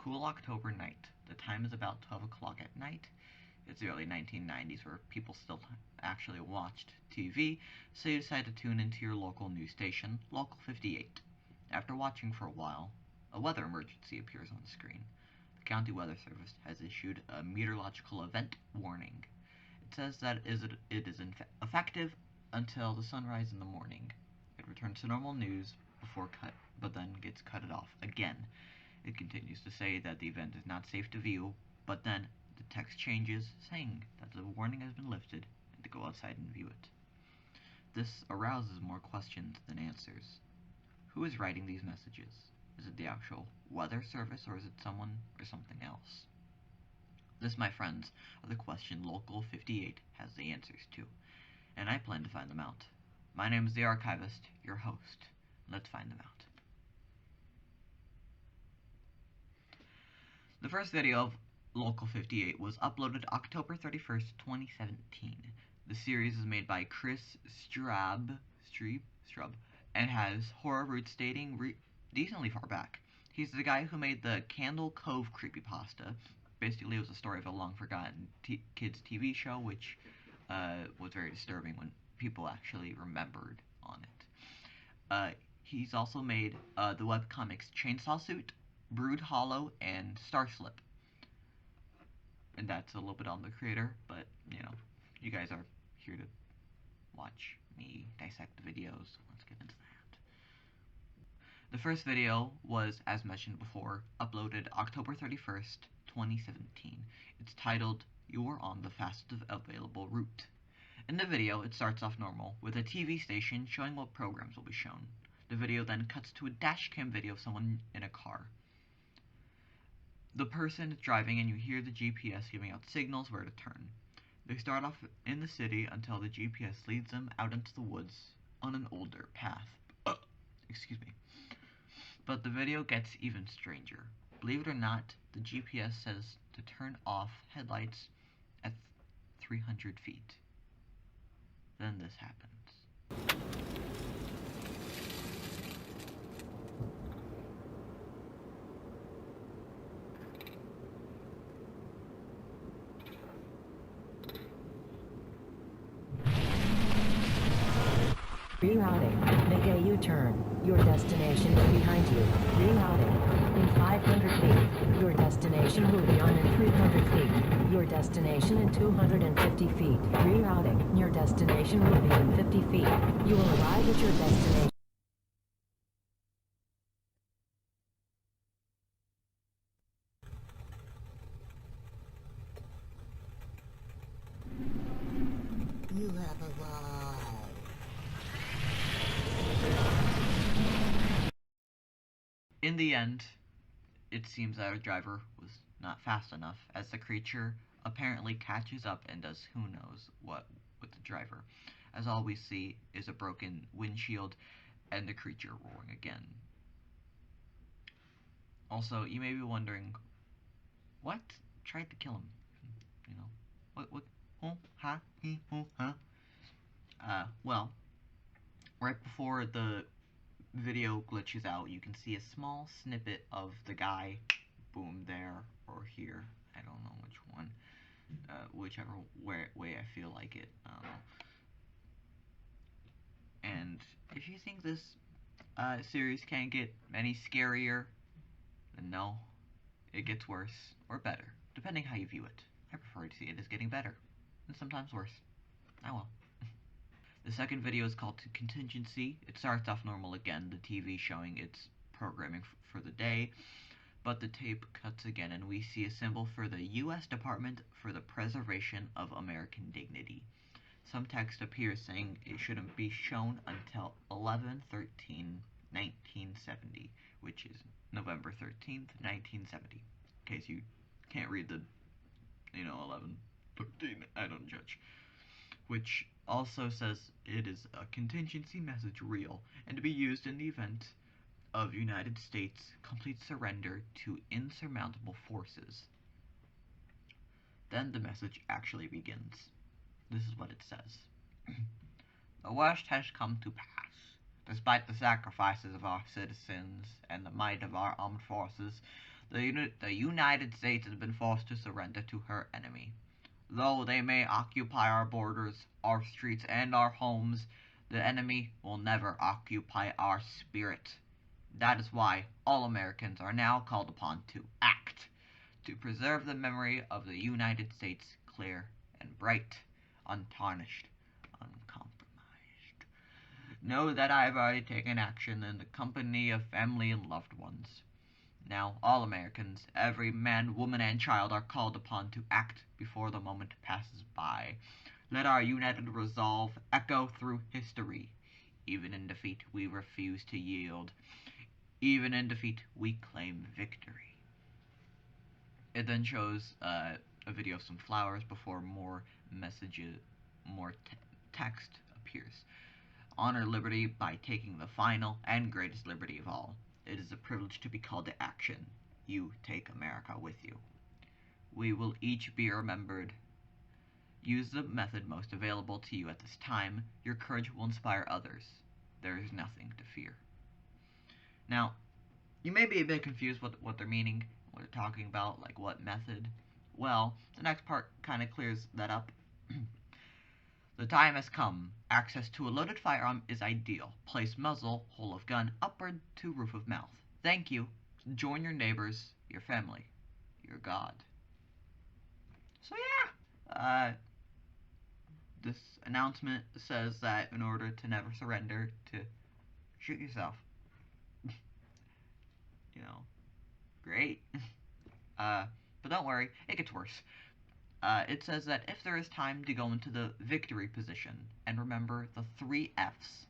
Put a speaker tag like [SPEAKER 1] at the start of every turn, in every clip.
[SPEAKER 1] cool October night. The time is about 12 o'clock at night. It's the early 1990s where people still actually watched TV, so you decide to tune into your local news station, Local 58. After watching for a while, a weather emergency appears on the screen. The County Weather Service has issued a meteorological event warning. It says that it is effective until the sunrise in the morning. It returns to normal news but then gets cut it off again. It continues to say that the event is not safe to view, but then the text changes, saying that the warning has been lifted and to go outside and view it. This arouses more questions than answers. Who is writing these messages? Is it the actual weather service, or is it someone or something else? This, my friends, are the question Local 58 has the answers to, and I plan to find them out. My name is the Archivist, your host. Let's find them out. The first video of Local 58 was uploaded October 31st, 2017. The series is made by Chris Strub, and has horror roots dating decently far back. He's the guy who made the Candle Cove creepypasta. Basically, it was a story of a long-forgotten kids' TV show, which was very disturbing when people actually remembered on it. He's also made the webcomics Chainsaw Suit, Brood Hollow, and Starslip. And that's a little bit on the creator, but, you know, you guys are here to watch me dissect the videos, so let's get into that. The first video was, as mentioned before, uploaded October 31st, 2017. It's titled, "You're on the fastest available route." In the video, it starts off normal, with a TV station showing what programs will be shown. The video then cuts to a dashcam video of someone in a car. The person is driving and you hear the GPS giving out signals where to turn. They start off in the city until the GPS leads them out into the woods on an older path. Excuse me. But the video gets even stranger. Believe it or not, the GPS says to turn off headlights at 300 feet. Then this happens.
[SPEAKER 2] Rerouting. Make a U-turn. Your destination is behind you. Rerouting. In 500 feet. Your destination will be on in 300 feet. Your destination in 250 feet. Rerouting. Your destination will be in 50 feet. You will arrive at your destination. You have arrived.
[SPEAKER 1] In the end, it seems that our driver was not fast enough, as the creature apparently catches up and does who knows what with the driver, as all we see is a broken windshield and the creature roaring again. Also, you may be wondering, what tried to kill him? You know, well, right before the video glitches out, you can see a small snippet of the guy, boom, there or here. I don't know which one, whichever way I feel like it. And if you think this series can't get any scarier, then no, it gets worse or better, depending how you view it. I prefer to see it as getting better, and sometimes worse. Oh well. The second video is called Contingency. It starts off normal again, the TV showing its programming for the day, but the tape cuts again and we see a symbol for the U.S. Department for the Preservation of American Dignity. Some text appears saying it shouldn't be shown until 11/13/1970, which is November 13th, 1970. In case you can't read the, 11/13, I don't judge. Which also says it is a contingency message reel and to be used in the event of United States complete surrender to insurmountable forces. Then the message actually begins. This is what it says. The worst has come to pass. Despite the sacrifices of our citizens and the might of our armed forces, The United States has been forced to surrender to her enemy. Though they may occupy our borders, our streets, and our homes, the enemy will never occupy our spirit. That is why all Americans are now called upon to act, to preserve the memory of the United States clear and bright, untarnished, uncompromised. Know that I have already taken action in the company of family and loved ones. Now all Americans, every man, woman, and child, are called upon to act before the moment passes by. Let our united resolve echo through history. Even in defeat, we refuse to yield. Even in defeat, we claim victory. It then shows a video of some flowers before more messages, more text appears. Honor liberty by taking the final and greatest liberty of all. It is a privilege to be called to action. You take America with you. We will each be remembered. Use the method most available to you at this time. Your courage will inspire others. There is nothing to fear. Now, you may be a bit confused what they're meaning, what they're talking about, like what method. Well, the next part kind of clears that up. The time has come. Access to a loaded firearm is ideal. Place muzzle, hole of gun, upward to roof of mouth. Thank you. Join your neighbors, your family, your God. So yeah, this announcement says that in order to never surrender, to shoot yourself. You know, great. But don't worry, it gets worse. It says that if there is time to go into the victory position, and remember the 3 F's.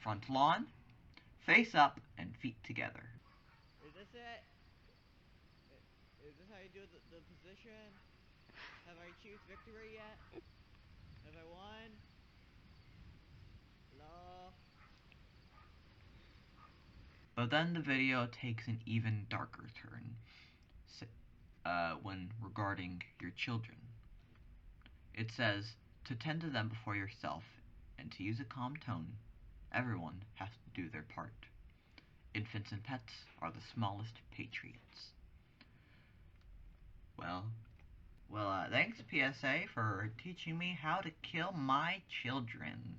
[SPEAKER 1] Front lawn, face up, and feet together.
[SPEAKER 3] Is this it? Is this how you do the position? Have I achieved victory yet? Have I won? Hello?
[SPEAKER 1] But then the video takes an even darker turn when regarding your children. It says to tend to them before yourself, and to use a calm tone. Everyone has to do their part. Infants and pets are the smallest patriots. Well, thanks PSA for teaching me how to kill my children.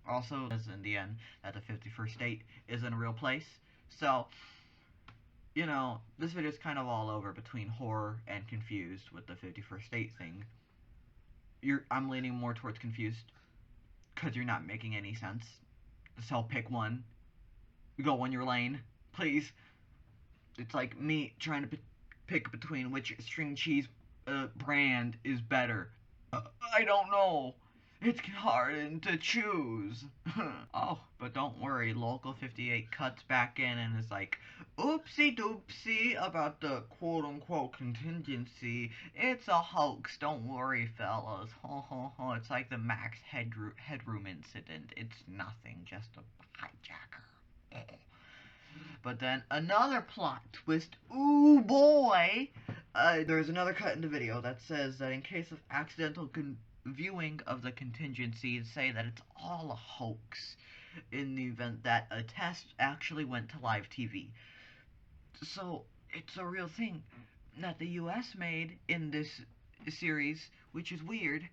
[SPEAKER 1] Also, says in the end that the 51st state isn't a real place. So, you know, this video is kind of all over between horror and confused with the 51st state thing. I'm leaning more towards confused, because you're not making any sense. So pick one. Go on your lane, please. It's like me trying to pick between which string cheese brand is better. I don't know. It's hard to choose. Oh, but don't worry, Local 58 cuts back in and is like, oopsie doopsie about the quote-unquote contingency. It's a hoax, don't worry, fellas. Ho ho ho, it's like the Max Headroom incident. It's nothing, just a hijacker. But then another plot twist, ooh boy! There's another cut in the video that says that in case of accidental viewing of the contingency, say that it's all a hoax in the event that a test actually went to live TV. So it's a real thing that the US made in this series, which is weird.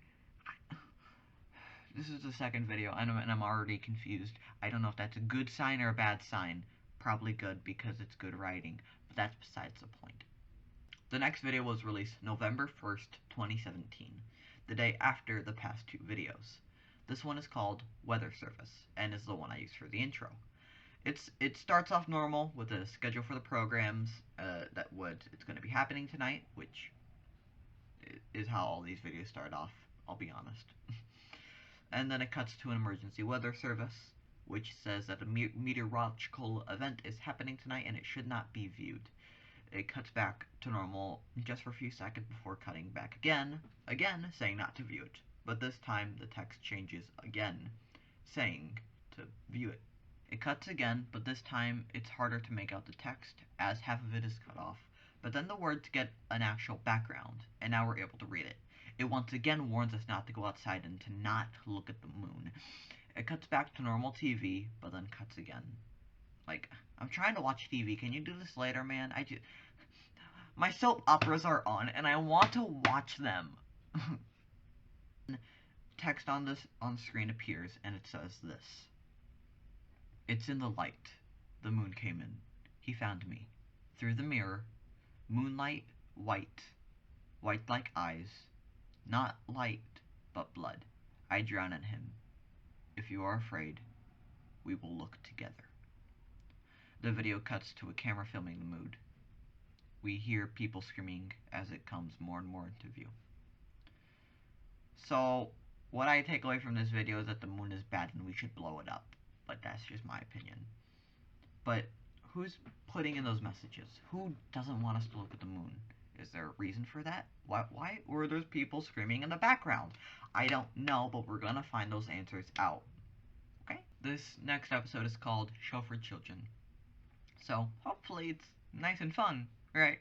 [SPEAKER 1] This is the second video and I'm already confused. I don't know if that's a good sign or a bad sign. Probably good because it's good writing, but that's besides the point. The next video was released November 1st, 2017. The day after the past 2 videos. This one is called Weather Service, and is the one I used for the intro. It starts off normal with a schedule for the programs it's going to be happening tonight, which is how all these videos start off, I'll be honest. And then it cuts to an emergency weather service, which says that a meteorological event is happening tonight and it should not be viewed. It cuts back to normal just for a few seconds before cutting back again saying not to view it. But this time the text changes again, saying to view it. It cuts again, but this time it's harder to make out the text, as half of it is cut off. But then the words get an actual background, and now we're able to read it. It once again warns us not to go outside and to not look at the moon. It cuts back to normal TV, but then cuts again. I'm trying to watch TV. Can you do this later, man? My soap operas are on, and I want to watch them. Text on screen appears, and it says this. It's in the light. The moon came in. He found me. Through the mirror. Moonlight, white. White like eyes. Not light, but blood. I drown in him. If you are afraid, we will look together. The video cuts to a camera filming the mood. We hear people screaming as it comes more and more into view. So, what I take away from this video is that the moon is bad and we should blow it up. But that's just my opinion. But who's putting in those messages? Who doesn't want us to look at the moon? Is there a reason for that? Why were those people screaming in the background? I don't know, but we're gonna find those answers out. Okay? This next episode is called Show for Children. So, hopefully it's nice and fun, right?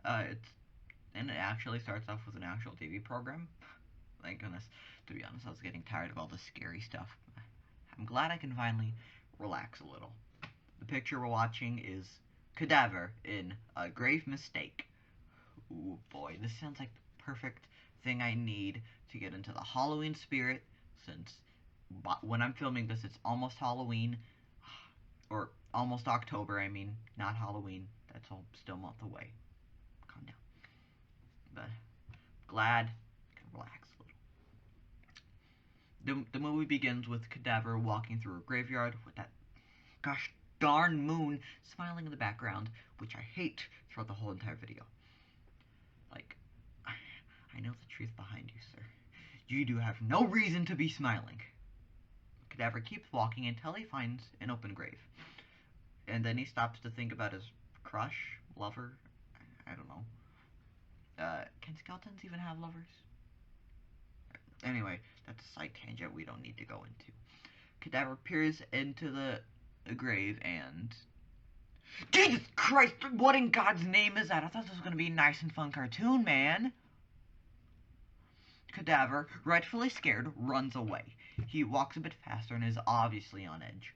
[SPEAKER 1] And it actually starts off with an actual TV program. Thank goodness. To be honest, I was getting tired of all the scary stuff. I'm glad I can finally relax a little. The picture we're watching is Cadaver in A Grave Mistake. Ooh boy, this sounds like the perfect thing I need to get into the Halloween spirit, since when I'm filming this it's almost Halloween, or almost October, I mean, not Halloween. That's all still a month away. Calm down. But glad I can relax a little. The movie begins with Cadaver walking through a graveyard with that gosh darn moon smiling in the background, which I hate throughout the whole entire video. Like, I know the truth behind you, sir. You do have no reason to be smiling. Cadaver keeps walking until he finds an open grave. And then he stops to think about his crush, lover, I don't know. Can skeletons even have lovers? Anyway, that's a side tangent we don't need to go into. Cadaver peers into the grave and... Jesus Christ! What in God's name is that? I thought this was going to be a nice and fun cartoon, man! Cadaver, rightfully scared, runs away. He walks a bit faster and is obviously on edge.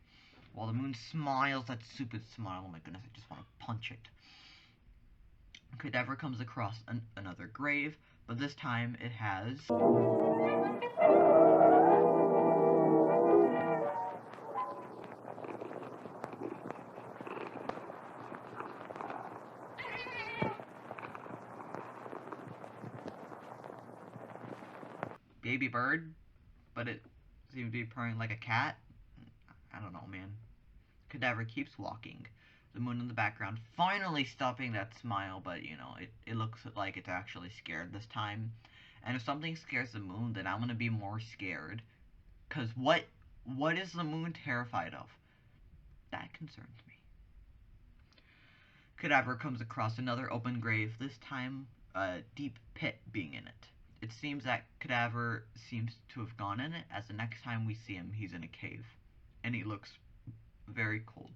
[SPEAKER 1] While the moon smiles that stupid smile, oh my goodness, I just want to punch it. Cadaver comes across another grave, but this time it has... baby bird, but it seems to be purring like a cat. I don't know, man. Cadaver keeps walking. The moon in the background finally stopping that smile, but you know, it looks like it's actually scared this time. And if something scares the moon, then I'm gonna be more scared. Cause what is the moon terrified of? That concerns me. Cadaver comes across another open grave, this time a deep pit being in it. It seems that Cadaver seems to have gone in it, as the next time we see him, he's in a cave. And he looks very cold.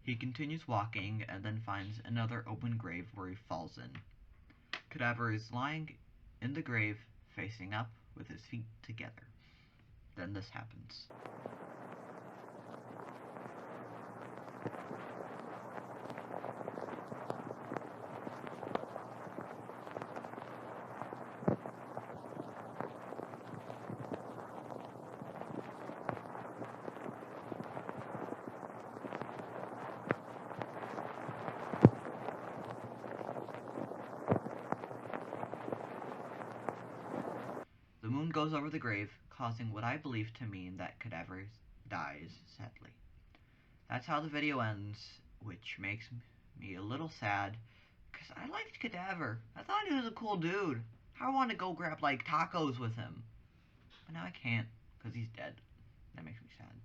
[SPEAKER 1] He continues walking, and then finds another open grave where he falls in. Cadaver is lying in the grave, facing up, with his feet together. Then this happens. The moon goes over the grave, causing what I believe to mean that Cadaver dies, sadly. That's how the video ends, which makes me a little sad, because I liked Cadaver. I thought he was a cool dude. I want to go grab, like, tacos with him. But now I can't, because he's dead. That makes me sad.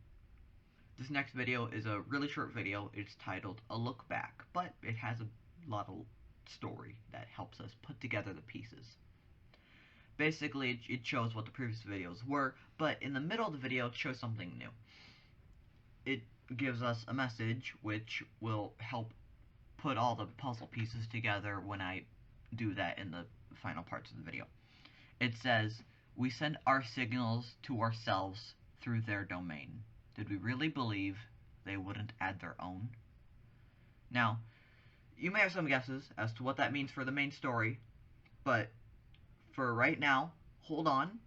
[SPEAKER 1] This next video is a really short video. It's titled A Look Back, but it has a lot of story that helps us put together the pieces. Basically, it shows what the previous videos were, but in the middle of the video, it shows something new. It gives us a message, which will help put all the puzzle pieces together when I do that in the final parts of the video. It says, "We send our signals to ourselves through their domain. Did we really believe they wouldn't add their own. Now, you may have some guesses as to what that means for the main story, but for right now, hold on,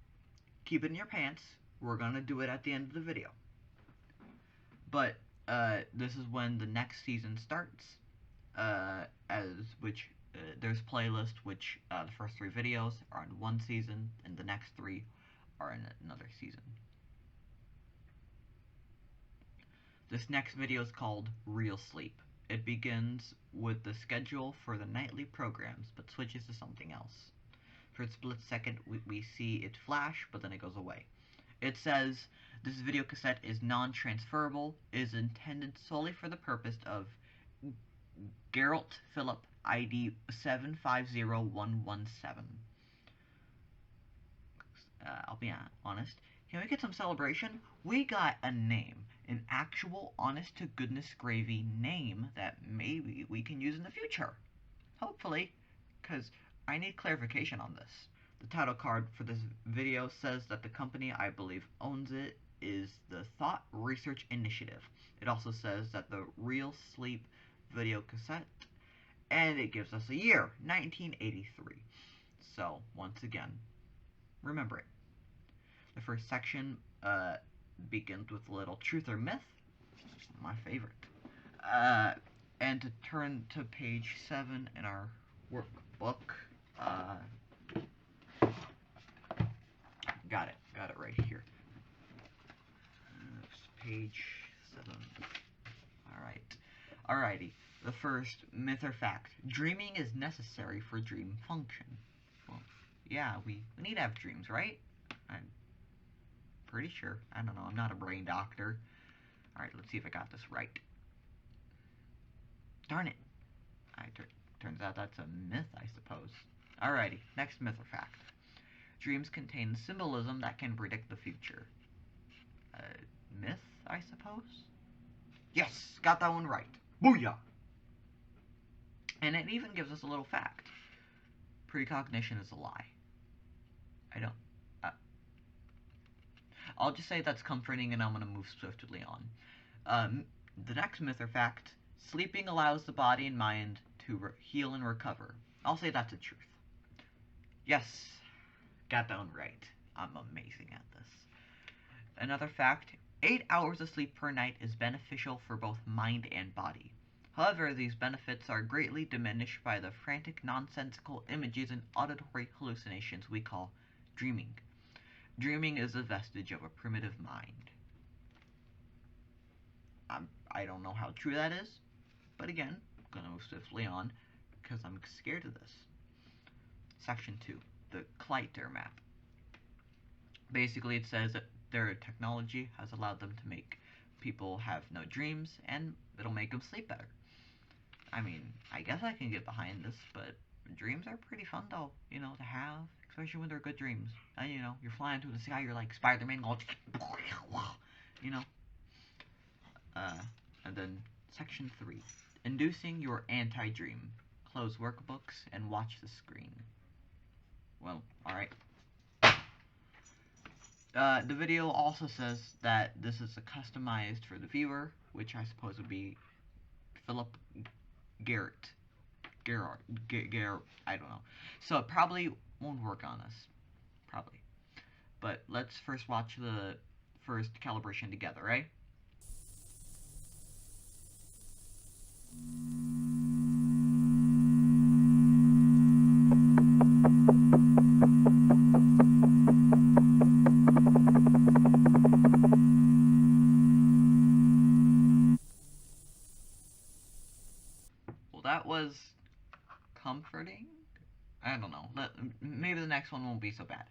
[SPEAKER 1] keep it in your pants, we're gonna do it at the end of the video. But, this is when the next season starts, there's playlist, which, the first 3 videos are in one season, and the next 3 are in another season. This next video is called Real Sleep. It begins with the schedule for the nightly programs, but switches to something else. For a split second, we see it flash, but then it goes away. It says, this video cassette is non-transferable, is intended solely for the purpose of Geralt Philip ID 750117. I'll be honest, can we get some celebration? We got a name, an actual honest-to-goodness gravy name that maybe we can use in the future. Hopefully, because I need clarification on this. The title card for this video says that the company I believe owns it is the Thought Research Initiative. It also says that the Real Sleep video cassette, and it gives us a year, 1983. So, once again, remember it. The first section begins with a little truth or myth, my favorite. And to turn to page 7 in our workbook, got it right here. Page 7. Alrighty. The first myth or fact: dreaming is necessary for dream function. Well, yeah, we need to have dreams, right? I'm pretty sure. I don't know. I'm not a brain doctor. Alright, let's see if I got this right. Darn it. Turns out that's a myth, I suppose. Alrighty, next myth or fact. Dreams contain symbolism that can predict the future. Myth, I suppose? Yes, got that one right. Booyah! And it even gives us a little fact. Precognition is a lie. I'll just say that's comforting, and I'm going to move swiftly on. The next myth or fact: sleeping allows the body and mind to heal and recover. I'll say that's a truth. Yes, got that one right. I'm amazing at this. Another fact: 8 hours of sleep per night is beneficial for both mind and body. However, these benefits are greatly diminished by the frantic, nonsensical images and auditory hallucinations we call dreaming. Dreaming is a vestige of a primitive mind. I don't know how true that is, but again, I'm going to move swiftly on, because I'm scared of this. Section 2, the Kleiter map. Basically, it says that their technology has allowed them to make people have no dreams, and it'll make them sleep better. I mean, I guess I can get behind this, but dreams are pretty fun, though, to have, especially when they're good dreams. And, you're flying through the sky, you're like Spider-Man, going, and then Section 3, inducing your anti-dream. Close workbooks and watch the screen. Well, alright. The video also says that this is customized for the viewer, which I suppose would be Philip Geralt, I don't know. So it probably won't work on us. Probably. But let's first watch the first calibration together, right? Well, that was comforting? I don't know. Maybe the next one won't be so bad.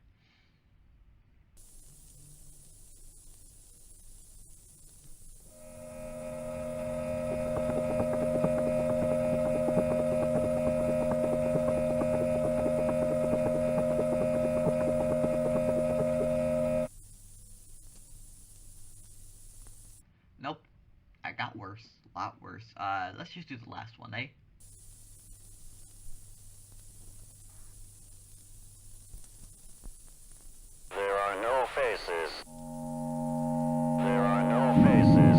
[SPEAKER 1] Nope. That got worse. A lot worse. Let's just do the last one, eh?
[SPEAKER 4] There are no faces. There are no faces.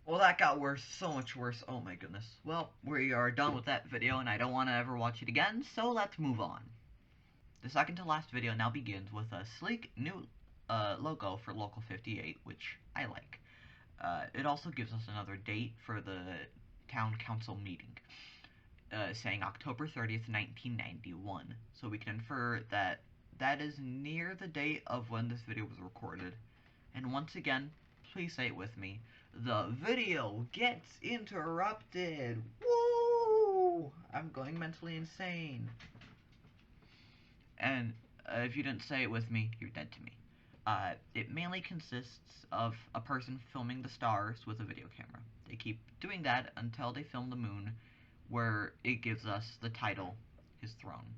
[SPEAKER 1] Well, that got worse, so much worse. Oh my goodness. Well, we are done with that video, and I don't want to ever watch it again, so let's move on. The second to last video now begins with a sleek new logo for Local 58, which I like. It also gives us another date for the town council meeting, saying October 30th, 1991. So we can infer that that is near the date of when this video was recorded. And once again, please say it with me, the video gets interrupted. Woo! I'm going mentally insane. And if you didn't say it with me, you're dead to me. It mainly consists of a person filming the stars with a video camera. They keep doing that until they film the moon, where it gives us the title, His Throne.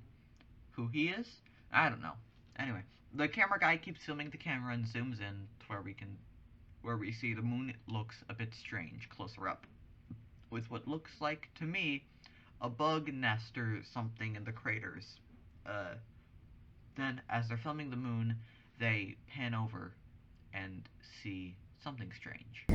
[SPEAKER 1] Who he is? I don't know. Anyway, the camera guy keeps filming the camera and zooms in to where we see the moon looks a bit strange closer up, with what looks like, to me, a bug nest or something in the craters. Then, as they're filming the moon, they pan over and see something strange.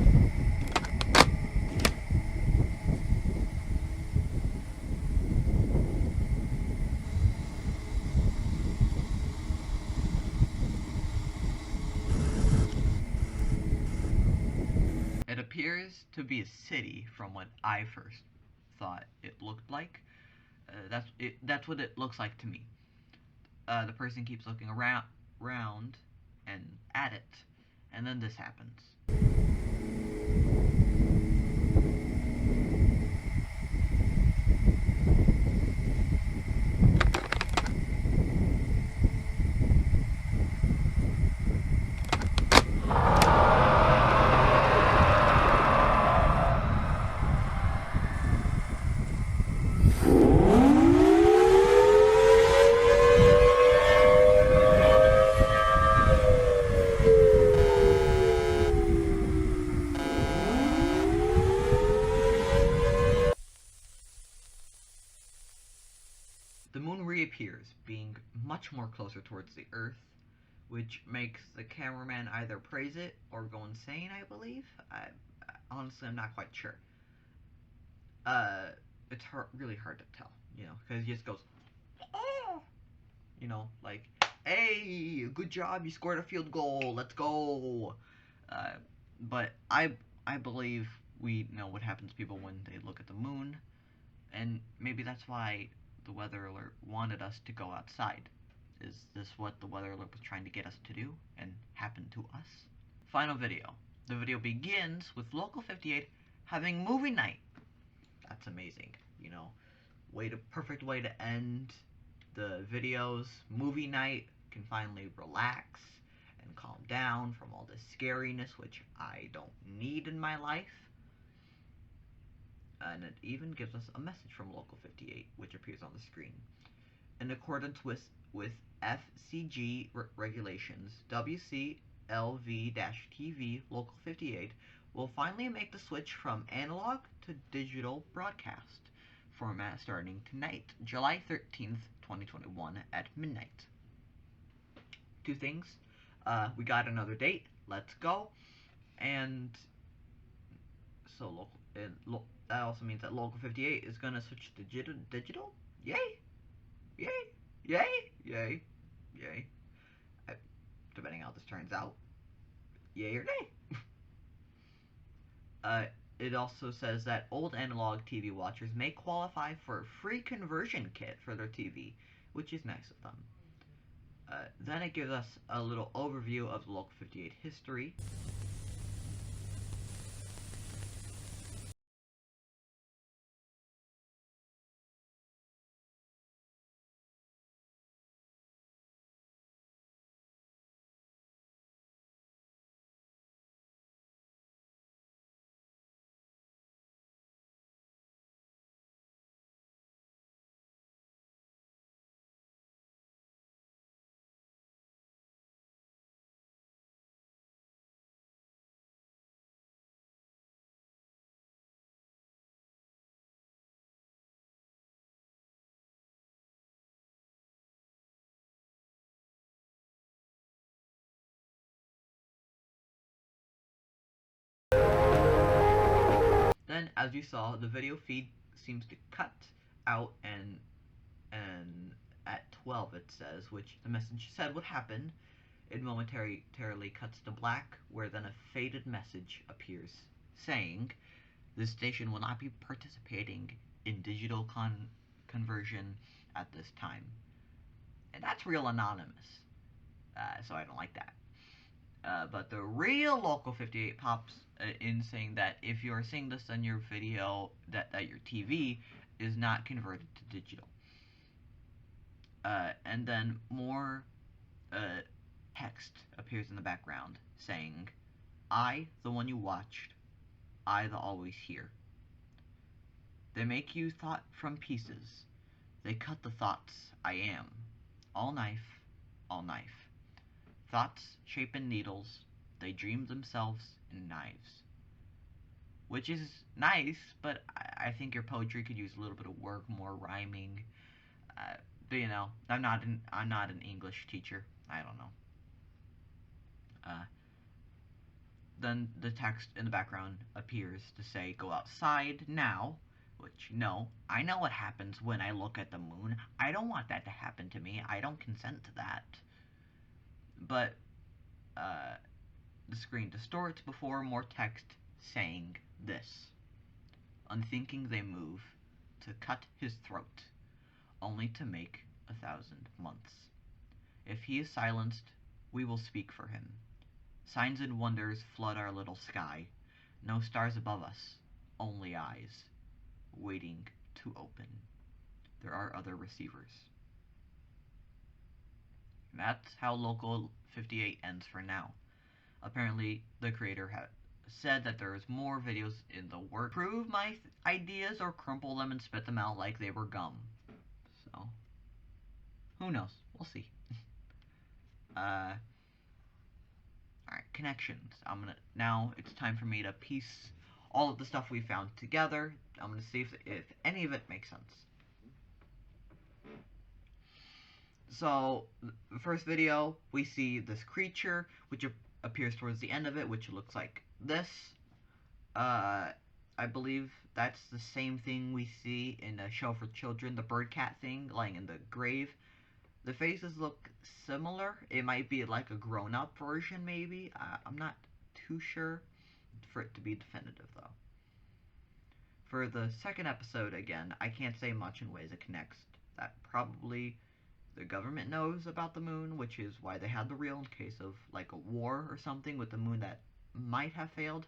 [SPEAKER 1] It appears to be a city from what I first thought it looked like. That's what it looks like to me. The person keeps looking around and at it, and then this happens. The moon reappears, being much more closer towards the Earth, which makes the cameraman either praise it or go insane, I believe. Honestly, I'm not quite sure. It's really hard to tell, because he just goes, oh! Like, hey, good job, you scored a field goal, let's go. But I believe we know what happens to people when they look at the moon, and maybe that's why the weather alert wanted us to go outside. Is this what the weather alert was trying to get us to do, and happened to us? Final video. The video begins with Local 58 having movie night. That's amazing, perfect way to end the videos. Movie night, can finally relax and calm down from all this scariness, which I don't need in my life. And it even gives us a message from Local 58, which appears on the screen. In accordance with FCG regulations, WCLV-TV Local 58 will finally make the switch from analog to digital broadcast format starting tonight, July 13th, 2021 at midnight. Two things. We got another date. Let's go. And so that also means that Local 58 is going to switch to digital. Yay! Yay! Yay! Yay! Yay! Depending on how this turns out. Yay or nay. It also says that old analog TV watchers may qualify for a free conversion kit for their TV, which is nice of them. Then it gives us a little overview of the Local 58 history. then, as you saw, the video feed seems to cut out, and at 12 it says, which the message said would happen. It momentarily cuts to black, where then a faded message appears saying, "This station will not be participating in digital conversion at this time." And that's real anonymous, so I don't like that. But the real Local 58 pops in saying that if you're seeing this on your video, that your TV is not converted to digital. And then more text appears in the background saying, "I, the one you watched, I, the always here. They make you thought from pieces. They cut the thoughts I am. All knife, all knife. Thoughts shape in needles. They dream themselves in knives." Which is nice, but I think your poetry could use a little bit of work, more rhyming. But you know, I'm not an English teacher. I don't know. Then the text in the background appears to say, "Go outside now." Which, no, I know what happens when I look at the moon. I don't want that to happen to me. I don't consent to that. But the screen distorts before more text saying this: "Unthinking they move to cut his throat, only to make 1,000 months. If he is silenced, we will speak for him. Signs and wonders flood our little sky. No stars above us, only eyes, waiting to open. There are other receivers." And that's how Local 58 ends for now. Apparently, the creator had said that there is more videos in the work. Prove my ideas or crumple them and spit them out like they were gum. So, who knows? We'll see. Alright, connections. Now it's time for me to piece all of the stuff we found together. I'm gonna see if any of it makes sense. So, the first video, we see this creature, which appears towards the end of it, which looks like this. I believe that's the same thing we see in a show for children, the bird cat thing, lying in the grave. The faces look similar. It might be like a grown-up version, maybe. I'm not too sure for it to be definitive, though. For the second episode, again, I can't say much in ways it connects. That probably the government knows about the moon, which is why they had the reel in case of, like, a war or something with the moon that might have failed,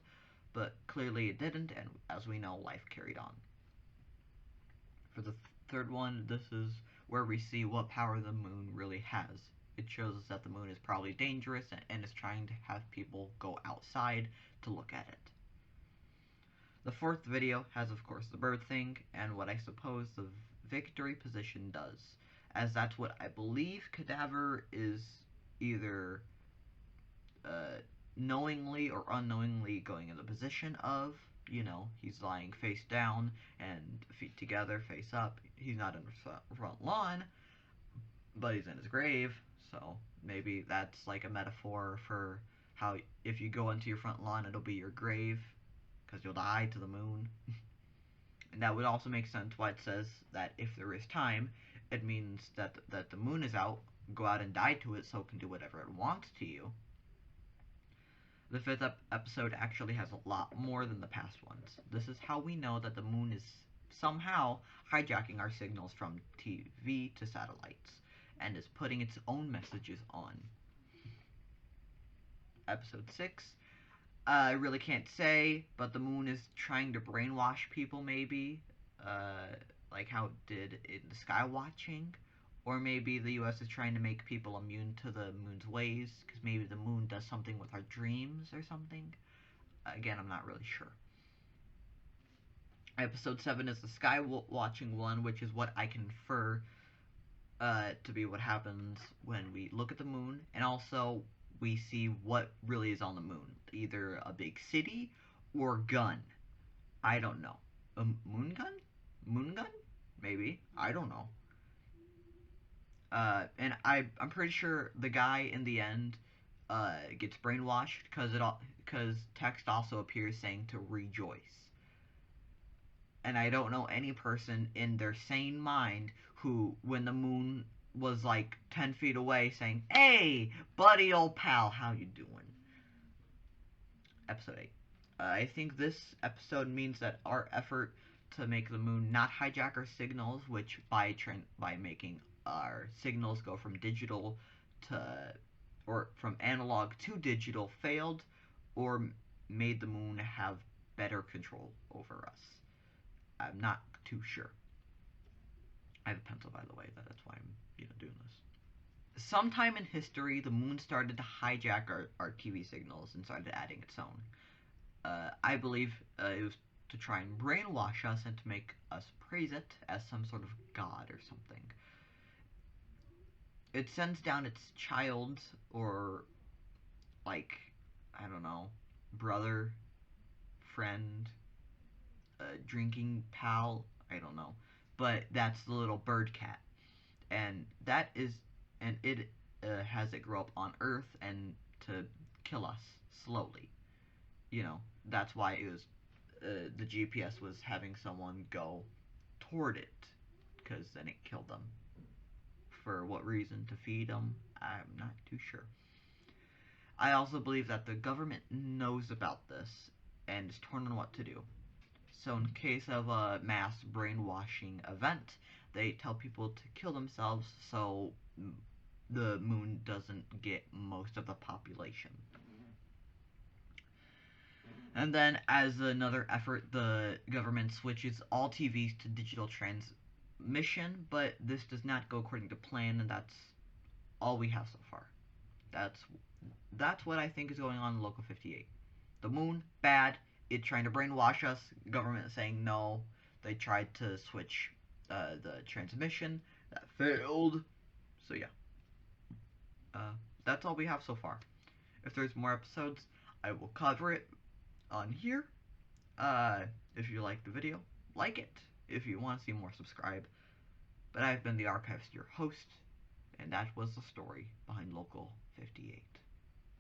[SPEAKER 1] but clearly it didn't, and as we know, life carried on. For the third one, this is where we see what power the moon really has. It shows us that the moon is probably dangerous and is trying to have people go outside to look at it. The fourth video has, of course, the bird thing, and what I suppose the victory position does, as that's what I believe Cadaver is either knowingly or unknowingly going in the position of. You know, he's lying face down and feet together, face up. He's not in the front lawn, but he's in his grave, so maybe that's like a metaphor for how if you go into your front lawn, it'll be your grave, because you'll die to the moon. And that would also make sense why it says that if there is time, it means that the moon is out, go out and die to it so it can do whatever it wants to you. The fifth episode actually has a lot more than the past ones. This is how we know that the moon is somehow hijacking our signals from TV to satellites, and is putting its own messages on. Episode 6, I really can't say, but the moon is trying to brainwash people, maybe, like how it did in the Skywatching. Or maybe the US is trying to make people immune to the moon's ways, because maybe the moon does something with our dreams or something. Again, I'm not really sure. Episode 7 is the Skywatching one, which is what I can infer to be what happens when we look at the moon, and also we see what really is on the moon. Either a big city or gun. I don't know. A moon gun? Moon gun? Maybe. I don't know. And I'm pretty sure the guy in the end gets brainwashed because text also appears saying to rejoice. And I don't know any person in their sane mind who, when the moon was like 10 feet away, saying, "Hey, buddy, old pal, how you doing?" Episode 8. I think this episode means that our effort to make the moon not hijack our signals, which by making our signals go from digital to, or from analog to digital, failed, or made the moon have better control over us. I'm not too sure. I have a pencil, by the way. That's why I'm doing this. Sometime in history, the moon started to hijack our TV signals and started adding its own. I believe it was to try and brainwash us and to make us praise it as some sort of god or something. It sends down its child, or, like, I don't know, brother, friend, drinking pal, I don't know. But that's the little bird cat. And it has it grow up on Earth and to kill us slowly. That's why it was, the GPS was having someone go toward it, because then it killed them. For what reason? To feed them? I'm not too sure. I also believe that the government knows about this and is torn on what to do. So in case of a mass brainwashing event, they tell people to kill themselves so the moon doesn't get most of the population. And then, as another effort, the government switches all TVs to digital transmission, but this does not go according to plan, and that's all we have so far. That's what I think is going on in Local 58. The moon, bad. It trying to brainwash us. Government saying no. They tried to switch the transmission. That failed. So yeah. That's all we have so far. If there's more episodes, I will cover it on here. If you like the video, like it. If you want to see more, subscribe. But I've been the Archivist, your host, and that was the story behind Local 58.